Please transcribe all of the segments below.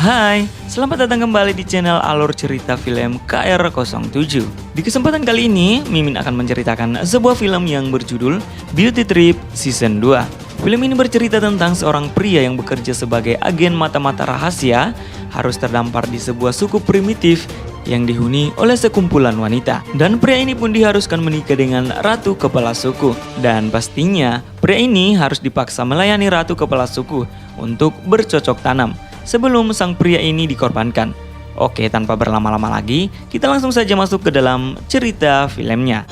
Hai, selamat datang kembali di channel Alur Cerita Film KR07. Di kesempatan kali ini, Mimin akan menceritakan sebuah film yang berjudul Beauty Trip Season 2. Film ini bercerita tentang seorang pria yang bekerja sebagai agen mata-mata rahasia harus terdampar di sebuah suku primitif yang dihuni oleh sekumpulan wanita. Dan pria ini pun diharuskan menikah dengan ratu kepala suku. Dan pastinya, pria ini harus dipaksa melayani ratu kepala suku untuk bercocok tanam sebelum sang pria ini dikorbankan. Oke, tanpa berlama-lama lagi, kita langsung saja masuk ke dalam cerita filmnya.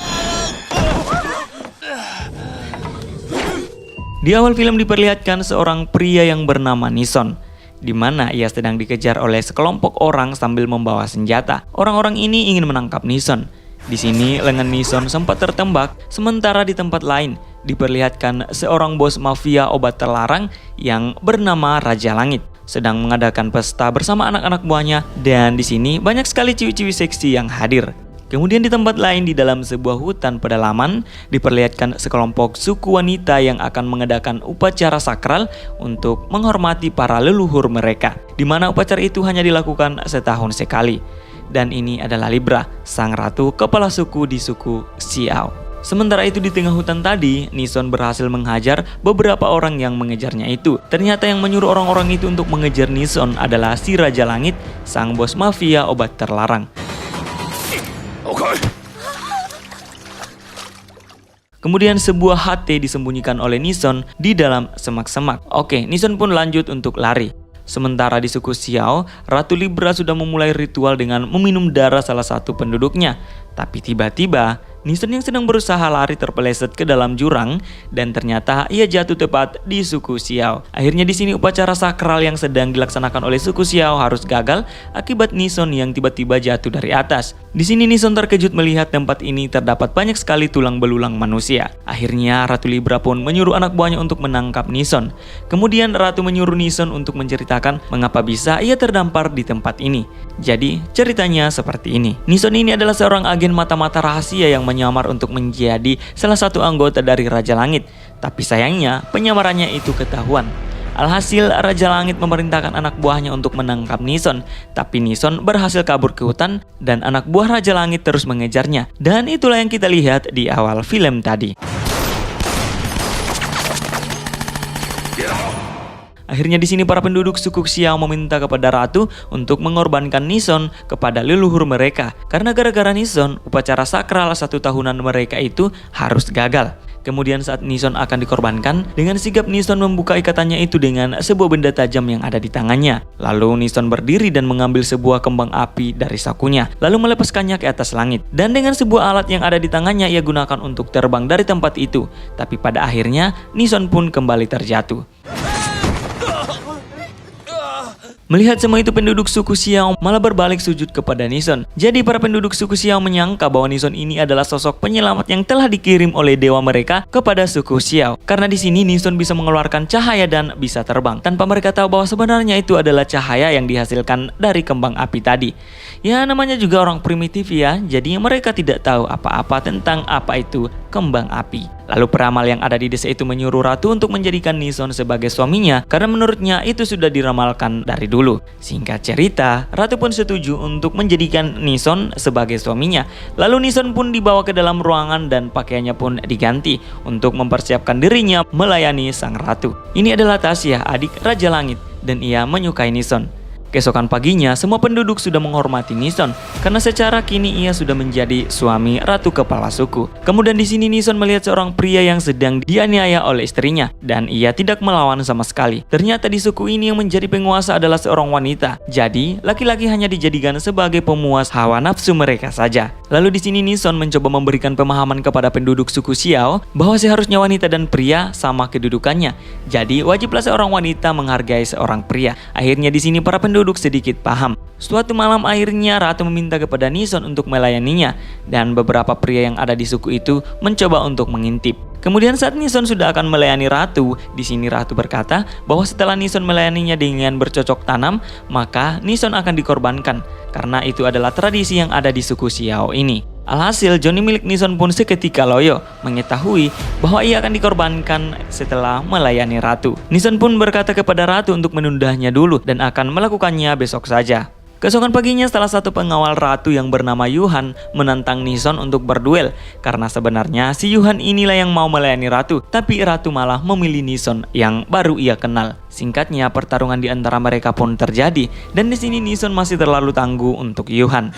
Di awal film diperlihatkan seorang pria yang bernama Nison, di mana ia sedang dikejar oleh sekelompok orang sambil membawa senjata. Orang-orang ini ingin menangkap Nison. Di sini lengan Nison sempat tertembak, sementara di tempat lain diperlihatkan seorang bos mafia obat terlarang yang bernama Raja Langit sedang mengadakan pesta bersama anak-anak buahnya, dan di sini banyak sekali ciwi-ciwi seksi yang hadir. Kemudian di tempat lain di dalam sebuah hutan pedalaman diperlihatkan sekelompok suku wanita yang akan mengadakan upacara sakral untuk menghormati para leluhur mereka, di mana upacara itu hanya dilakukan setahun sekali. Dan ini adalah Libra, sang ratu kepala suku di suku Xiao. Sementara itu di tengah hutan tadi, Nison berhasil menghajar beberapa orang yang mengejarnya itu. Ternyata yang menyuruh orang-orang itu untuk mengejar Nison adalah si Raja Langit, sang bos mafia obat terlarang. Kemudian sebuah HT disembunyikan oleh Nison di dalam semak-semak. Oke, Nison pun lanjut untuk lari. Sementara di suku Xiao, Ratu Libra sudah memulai ritual dengan meminum darah salah satu penduduknya. Tapi tiba-tiba, Nison yang sedang berusaha lari terpeleset ke dalam jurang dan ternyata ia jatuh tepat di suku Xiao. Akhirnya di sini upacara sakral yang sedang dilaksanakan oleh suku Xiao harus gagal akibat Nison yang tiba-tiba jatuh dari atas. Di sini Nison terkejut melihat tempat ini terdapat banyak sekali tulang belulang manusia. Akhirnya Ratu Libra pun menyuruh anak buahnya untuk menangkap Nison. Kemudian Ratu menyuruh Nison untuk menceritakan mengapa bisa ia terdampar di tempat ini. Jadi ceritanya seperti ini. Nison ini adalah seorang agen mata-mata rahasia yang menyamar untuk menjadi salah satu anggota dari Raja Langit. Tapi sayangnya penyamarannya itu ketahuan. Alhasil Raja Langit memerintahkan anak buahnya untuk menangkap Nison. Tapi Nison berhasil kabur ke hutan dan anak buah Raja Langit terus mengejarnya. Dan itulah yang kita lihat di awal film tadi. Akhirnya di sini para penduduk suku Xiao meminta kepada ratu untuk mengorbankan Nison kepada leluhur mereka. Karena gara-gara Nison, upacara sakral 1 tahunan mereka itu harus gagal. Kemudian saat Nison akan dikorbankan, dengan sigap Nison membuka ikatannya itu dengan sebuah benda tajam yang ada di tangannya. Lalu Nison berdiri dan mengambil sebuah kembang api dari sakunya, lalu melepaskannya ke atas langit. Dan dengan sebuah alat yang ada di tangannya ia gunakan untuk terbang dari tempat itu. Tapi pada akhirnya Nison pun kembali terjatuh. Melihat semua itu, penduduk suku Xiao malah berbalik sujud kepada Nison. Jadi para penduduk suku Xiao menyangka bahwa Nison ini adalah sosok penyelamat yang telah dikirim oleh dewa mereka kepada suku Xiao. Karena di sini Nison bisa mengeluarkan cahaya dan bisa terbang, tanpa mereka tahu bahwa sebenarnya itu adalah cahaya yang dihasilkan dari kembang api tadi. Ya, namanya juga orang primitif ya, jadi mereka tidak tahu apa-apa tentang apa itu kembang api. Lalu peramal yang ada di desa itu menyuruh ratu untuk menjadikan Nison sebagai suaminya karena menurutnya itu sudah diramalkan dari dulu. Singkat cerita, ratu pun setuju untuk menjadikan Nison sebagai suaminya. Lalu Nison pun dibawa ke dalam ruangan dan pakaiannya pun diganti untuk mempersiapkan dirinya melayani sang ratu. Ini adalah Tasya, adik Raja Langit, dan ia menyukai Nison. Keesokan paginya, semua penduduk sudah menghormati Nison karena secara kini ia sudah menjadi suami ratu kepala suku. Kemudian di sini Nison melihat seorang pria yang sedang dianiaya oleh istrinya dan ia tidak melawan sama sekali. Ternyata di suku ini yang menjadi penguasa adalah seorang wanita. Jadi, laki-laki hanya dijadikan sebagai pemuas hawa nafsu mereka saja. Lalu di sini Nison mencoba memberikan pemahaman kepada penduduk suku Xiao bahwa seharusnya wanita dan pria sama kedudukannya. Jadi, wajiblah seorang wanita menghargai seorang pria. Akhirnya di sini para penduduk sedikit paham. Suatu malam akhirnya ratu meminta kepada Nison untuk melayaninya dan beberapa pria yang ada di suku itu mencoba untuk mengintip. Kemudian saat Nison sudah akan melayani ratu, di sini ratu berkata bahwa setelah Nison melayaninya dengan bercocok tanam, maka Nison akan dikorbankan karena itu adalah tradisi yang ada di suku Xiao ini. Alhasil Johnny milik Nison pun seketika loyo, mengetahui bahwa ia akan dikorbankan setelah melayani ratu. Nison pun berkata kepada ratu untuk menundanya dulu dan akan melakukannya besok saja. Keesokan paginya salah satu pengawal ratu yang bernama Yuhan menantang Nison untuk berduel, karena sebenarnya si Yuhan inilah yang mau melayani ratu, tapi ratu malah memilih Nison yang baru ia kenal. Singkatnya pertarungan di antara mereka pun terjadi, dan di sini Nison masih terlalu tangguh untuk Yuhan.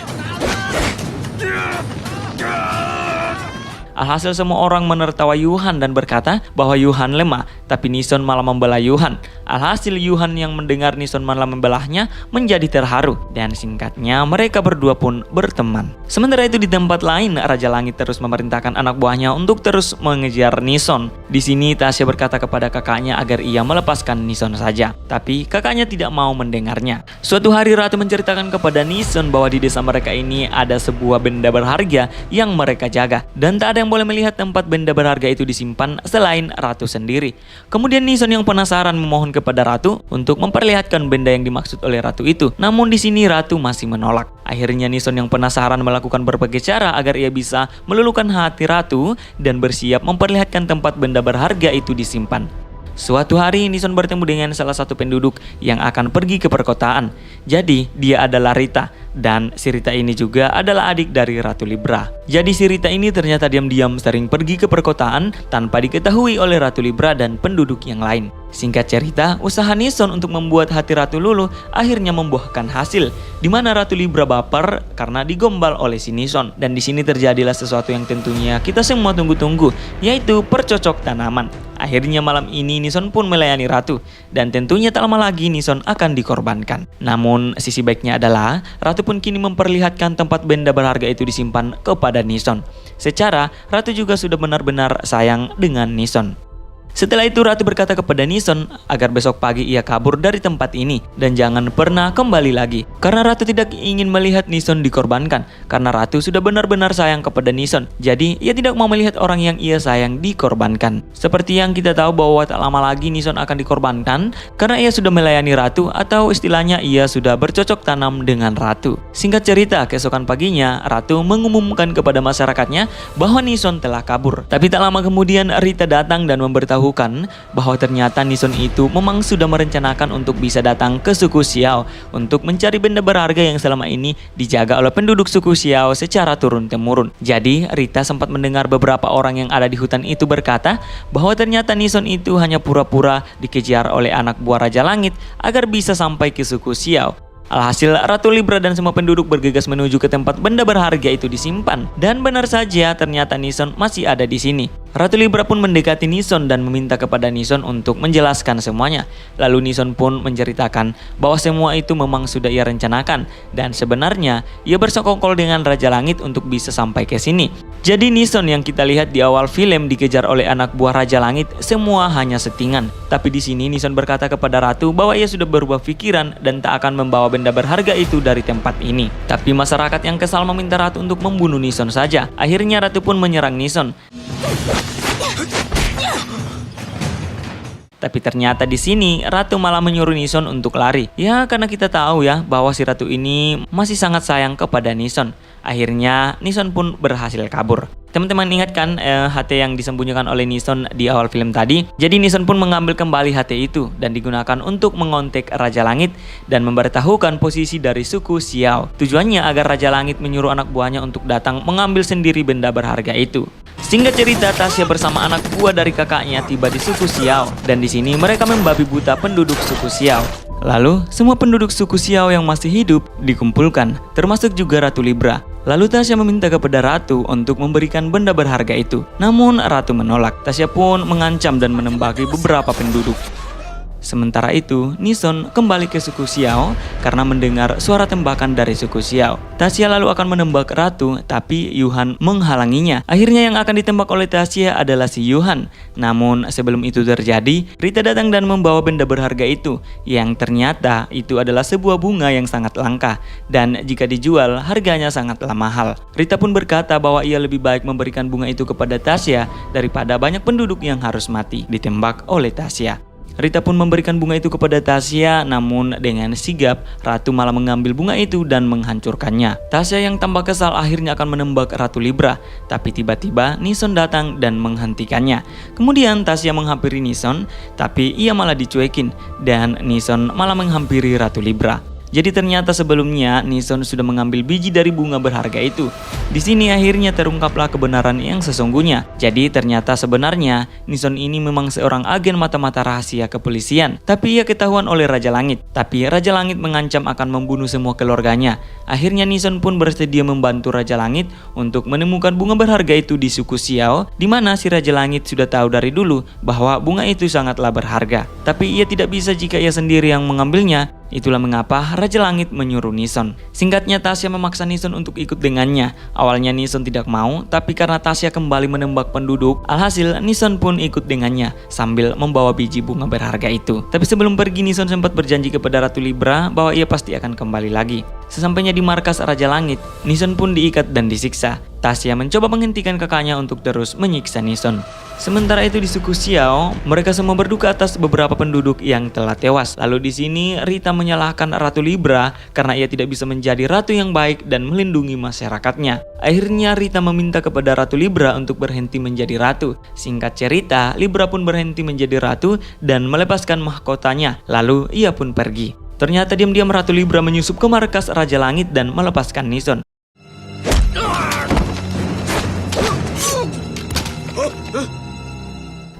Alhasil semua orang menertawa Yuhan dan berkata bahwa Yuhan lemah, tapi Nison malah membela Yuhan. Alhasil Yuhan yang mendengar Nison malah membelahnya menjadi terharu, dan singkatnya mereka berdua pun berteman. Sementara itu di tempat lain, Raja Langit terus memerintahkan anak buahnya untuk terus mengejar Nison. Di sini Tasya berkata kepada kakaknya agar ia melepaskan Nison saja, tapi kakaknya tidak mau mendengarnya. Suatu hari Ratu menceritakan kepada Nison bahwa di desa mereka ini ada sebuah benda berharga yang mereka jaga, dan tak ada yang boleh melihat tempat benda berharga itu disimpan selain Ratu sendiri. Kemudian Nison yang penasaran memohon kepada Ratu untuk memperlihatkan benda yang dimaksud oleh Ratu itu. Namun di sini Ratu masih menolak. Akhirnya Nison yang penasaran melakukan berbagai cara agar ia bisa meluluhkan hati Ratu dan bersiap memperlihatkan tempat benda berharga itu disimpan. Suatu hari Nison bertemu dengan salah satu penduduk yang akan pergi ke perkotaan. Jadi dia adalah Rita, dan si Rita ini juga adalah adik dari Ratu Libra. Jadi si Rita ini ternyata diam-diam sering pergi ke perkotaan tanpa diketahui oleh Ratu Libra dan penduduk yang lain. Singkat cerita, usaha Nison untuk membuat hati Ratu luluh akhirnya membuahkan hasil, di mana Ratu Libra baper karena digombal oleh si Nison. Dan di sini terjadilah sesuatu yang tentunya kita semua tunggu-tunggu, yaitu percocok tanaman. Akhirnya malam ini Nison pun melayani Ratu, dan tentunya tak lama lagi Nison akan dikorbankan. Namun sisi baiknya adalah Ratu pun kini memperlihatkan tempat benda berharga itu disimpan kepada Nison. Secara Ratu juga sudah benar-benar sayang dengan Nison. Setelah itu Ratu berkata kepada Nison agar besok pagi ia kabur dari tempat ini dan jangan pernah kembali lagi. Karena Ratu tidak ingin melihat Nison dikorbankan, karena Ratu sudah benar-benar sayang kepada Nison. Jadi ia tidak mau melihat orang yang ia sayang dikorbankan. Seperti yang kita tahu bahwa tak lama lagi Nison akan dikorbankan karena ia sudah melayani Ratu, atau istilahnya ia sudah bercocok tanam dengan Ratu. Singkat cerita, keesokan paginya Ratu mengumumkan kepada masyarakatnya bahwa Nison telah kabur. Tapi tak lama kemudian Rita datang dan memberitahu bahwa ternyata Nison itu memang sudah merencanakan untuk bisa datang ke suku Xiao untuk mencari benda berharga yang selama ini dijaga oleh penduduk suku Xiao secara turun-temurun. Jadi Rita sempat mendengar beberapa orang yang ada di hutan itu berkata bahwa ternyata Nison itu hanya pura-pura dikejar oleh anak buah Raja Langit agar bisa sampai ke suku Xiao. Alhasil Ratu Libra dan semua penduduk bergegas menuju ke tempat benda berharga itu disimpan. Dan benar saja ternyata Nison masih ada di sini. Ratu Libra pun mendekati Nison dan meminta kepada Nison untuk menjelaskan semuanya. Lalu Nison pun menceritakan bahwa semua itu memang sudah ia rencanakan, dan sebenarnya ia bersekongkol dengan Raja Langit untuk bisa sampai ke sini. Jadi Nison yang kita lihat di awal film dikejar oleh anak buah Raja Langit semua hanya settingan. Tapi di sini Nison berkata kepada Ratu bahwa ia sudah berubah pikiran dan tak akan membawa benda berharga itu dari tempat ini. Tapi masyarakat yang kesal meminta Ratu untuk membunuh Nison saja. Akhirnya Ratu pun menyerang Nison. Tapi ternyata di sini Ratu malah menyuruh Nison untuk lari. Ya, karena kita tahu ya bahwa si Ratu ini masih sangat sayang kepada Nison. Akhirnya Nison pun berhasil kabur. Teman-teman ingat kan HT yang disembunyikan oleh Nison di awal film tadi? Jadi Nison pun mengambil kembali HT itu dan digunakan untuk mengontek Raja Langit dan memberitahukan posisi dari suku Xiao. Tujuannya agar Raja Langit menyuruh anak buahnya untuk datang mengambil sendiri benda berharga itu. Singkat cerita, Tasya bersama anak buah dari kakaknya tiba di suku Xiao, dan di sini mereka membabi buta penduduk suku Xiao. Lalu, semua penduduk suku Xiao yang masih hidup dikumpulkan, termasuk juga Ratu Libra. Lalu Tasya meminta kepada Ratu untuk memberikan benda berharga itu. Namun Ratu menolak. Tasya pun mengancam dan menembaki beberapa penduduk. Sementara itu, Nison kembali ke suku Xiao karena mendengar suara tembakan dari suku Xiao. Tasya lalu akan menembak Ratu, tapi Yuhan menghalanginya. Akhirnya yang akan ditembak oleh Tasya adalah si Yuhan. Namun sebelum itu terjadi, Rita datang dan membawa benda berharga itu, yang ternyata itu adalah sebuah bunga yang sangat langka, dan jika dijual harganya sangatlah mahal. Rita pun berkata bahwa ia lebih baik memberikan bunga itu kepada Tasya daripada banyak penduduk yang harus mati ditembak oleh Tasya. Rita pun memberikan bunga itu kepada Tasya, namun dengan sigap Ratu malah mengambil bunga itu dan menghancurkannya. Tasya yang tambah kesal akhirnya akan menembak Ratu Libra, tapi tiba-tiba Nison datang dan menghentikannya. Kemudian Tasya menghampiri Nison, tapi ia malah dicuekin dan Nison malah menghampiri Ratu Libra. Jadi ternyata sebelumnya Nison sudah mengambil biji dari bunga berharga itu. Di sini akhirnya terungkaplah kebenaran yang sesungguhnya. Jadi ternyata sebenarnya Nison ini memang seorang agen mata-mata rahasia kepolisian. Tapi ia ketahuan oleh Raja Langit. Tapi Raja Langit mengancam akan membunuh semua keluarganya. Akhirnya Nison pun bersedia membantu Raja Langit untuk menemukan bunga berharga itu di suku Xiao, di mana si Raja Langit sudah tahu dari dulu bahwa bunga itu sangatlah berharga. Tapi ia tidak bisa jika ia sendiri yang mengambilnya. Itulah mengapa Raja Langit menyuruh Nison. Singkatnya, Tasya memaksa Nison untuk ikut dengannya. Awalnya Nison tidak mau, tapi karena Tasya kembali menembak penduduk, alhasil Nison pun ikut dengannya sambil membawa biji bunga berharga itu. Tapi sebelum pergi, Nison sempat berjanji kepada Ratu Libra bahwa ia pasti akan kembali lagi. Sesampainya di markas Raja Langit, Nison pun diikat dan disiksa. Tasya mencoba menghentikan kakaknya untuk terus menyiksa Nison. Sementara itu di suku Xiao, mereka semua berduka atas beberapa penduduk yang telah tewas. Lalu di sini Rita menyalahkan Ratu Libra karena ia tidak bisa menjadi ratu yang baik dan melindungi masyarakatnya. Akhirnya Rita meminta kepada Ratu Libra untuk berhenti menjadi ratu. Singkat cerita, Libra pun berhenti menjadi ratu dan melepaskan mahkotanya. Lalu ia pun pergi. Ternyata diam-diam Ratu Libra menyusup ke markas Raja Langit dan melepaskan Nison.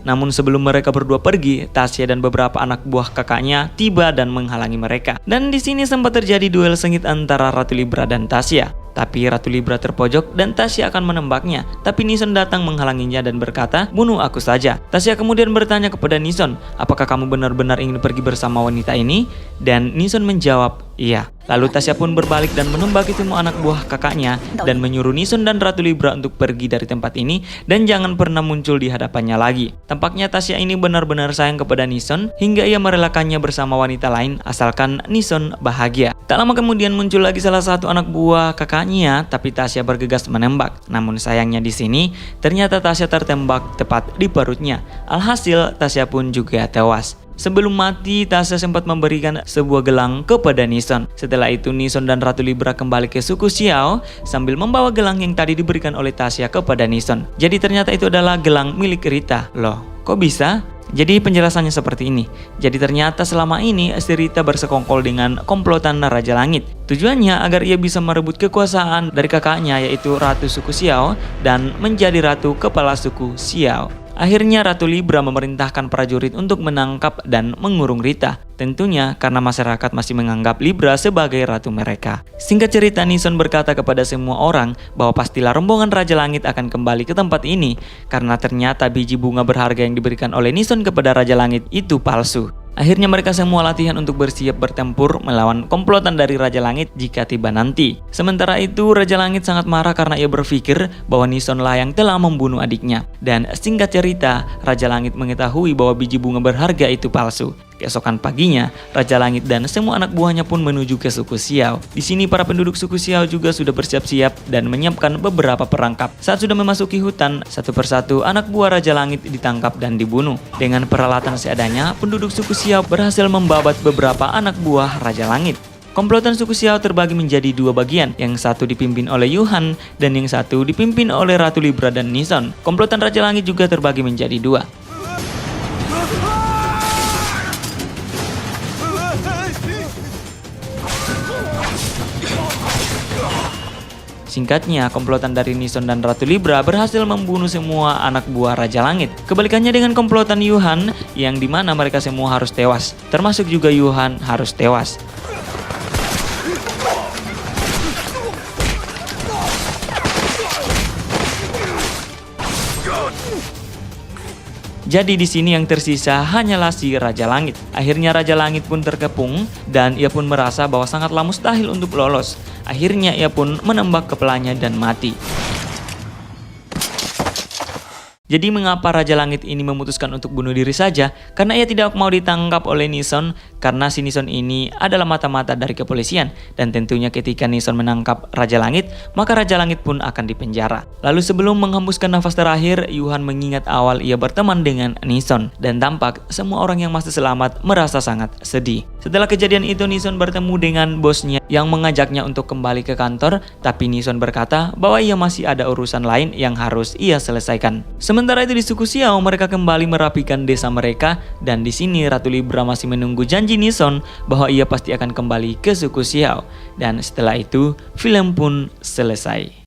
Namun sebelum mereka berdua pergi, Tasya dan beberapa anak buah kakaknya tiba dan menghalangi mereka. Dan di sini sempat terjadi duel sengit antara Ratu Libra dan Tasya. Tapi Ratu Libra terpojok dan Tasya akan menembaknya. Tapi Nison datang menghalanginya dan berkata, "Bunuh aku saja." Tasya kemudian bertanya kepada Nison, "Apakah kamu benar-benar ingin pergi bersama wanita ini?" Dan Nison menjawab, "Iya." Lalu Tasya pun berbalik dan menembaki semua anak buah kakaknya dan menyuruh Nison dan Ratu Libra untuk pergi dari tempat ini dan jangan pernah muncul di hadapannya lagi. Tampaknya Tasya ini benar-benar sayang kepada Nison hingga ia merelakannya bersama wanita lain asalkan Nison bahagia. Tak lama kemudian muncul lagi salah satu anak buah kakaknya, tapi Tasya bergegas menembak. Namun sayangnya di sini ternyata Tasya tertembak tepat di perutnya. Alhasil Tasya pun juga tewas. Sebelum mati, Tasya sempat memberikan sebuah gelang kepada Nison. Setelah itu Nison dan Ratu Libra kembali ke suku Xiao sambil membawa gelang yang tadi diberikan oleh Tasya kepada Nison. Jadi ternyata itu adalah gelang milik Rita. Loh, kok bisa? Jadi penjelasannya seperti ini. Jadi ternyata selama ini si Rita bersekongkol dengan komplotan Raja Langit. Tujuannya agar ia bisa merebut kekuasaan dari kakaknya yaitu Ratu suku Xiao dan menjadi ratu kepala suku Xiao. Akhirnya Ratu Libra memerintahkan prajurit untuk menangkap dan mengurung Rita. Tentunya karena masyarakat masih menganggap Libra sebagai ratu mereka. Singkat cerita, Nison berkata kepada semua orang bahwa pastilah rombongan Raja Langit akan kembali ke tempat ini karena ternyata biji bunga berharga yang diberikan oleh Nison kepada Raja Langit itu palsu. Akhirnya mereka semua latihan untuk bersiap bertempur melawan komplotan dari Raja Langit jika tiba nanti. Sementara itu Raja Langit sangat marah karena ia berpikir bahwa Nison lah yang telah membunuh adiknya. Dan singkat cerita, Raja Langit mengetahui bahwa biji bunga berharga itu palsu. Keesokan paginya, Raja Langit dan semua anak buahnya pun menuju ke suku Xiao. Di sini para penduduk suku Xiao juga sudah bersiap-siap dan menyiapkan beberapa perangkap. Saat sudah memasuki hutan, satu persatu anak buah Raja Langit ditangkap dan dibunuh. Dengan peralatan seadanya, penduduk suku Xiao berhasil membabat beberapa anak buah Raja Langit. Komplotan suku Xiao terbagi menjadi dua bagian, yang satu dipimpin oleh Yuhan dan yang satu dipimpin oleh Ratu Libra dan Nison. Komplotan Raja Langit juga terbagi menjadi dua. Singkatnya, komplotan dari Nison dan Ratu Libra berhasil membunuh semua anak buah Raja Langit. Kebalikannya dengan komplotan Yuhan, yang dimana mereka semua harus tewas, termasuk juga Yuhan harus tewas. Jadi di sini yang tersisa hanyalah si Raja Langit. Akhirnya Raja Langit pun terkepung dan ia pun merasa bahwa sangatlah mustahil untuk lolos. Akhirnya ia pun menembak kepalanya dan mati. Jadi mengapa Raja Langit ini memutuskan untuk bunuh diri saja? Karena ia tidak mau ditangkap oleh Nison karena si Nison ini adalah mata-mata dari kepolisian, dan tentunya ketika Nison menangkap Raja Langit, maka Raja Langit pun akan dipenjara. Lalu sebelum menghembuskan nafas terakhir, Yuhan mengingat awal ia berteman dengan Nison, dan tampak semua orang yang masih selamat merasa sangat sedih. Setelah kejadian itu, Nison bertemu dengan bosnya yang mengajaknya untuk kembali ke kantor, tapi Nison berkata bahwa ia masih ada urusan lain yang harus ia selesaikan. Sementara itu di suku Xiao, mereka kembali merapikan desa mereka, dan di sini Ratu Libra masih menunggu janji Nison bahwa ia pasti akan kembali ke suku Xiao. Dan setelah itu, film pun selesai.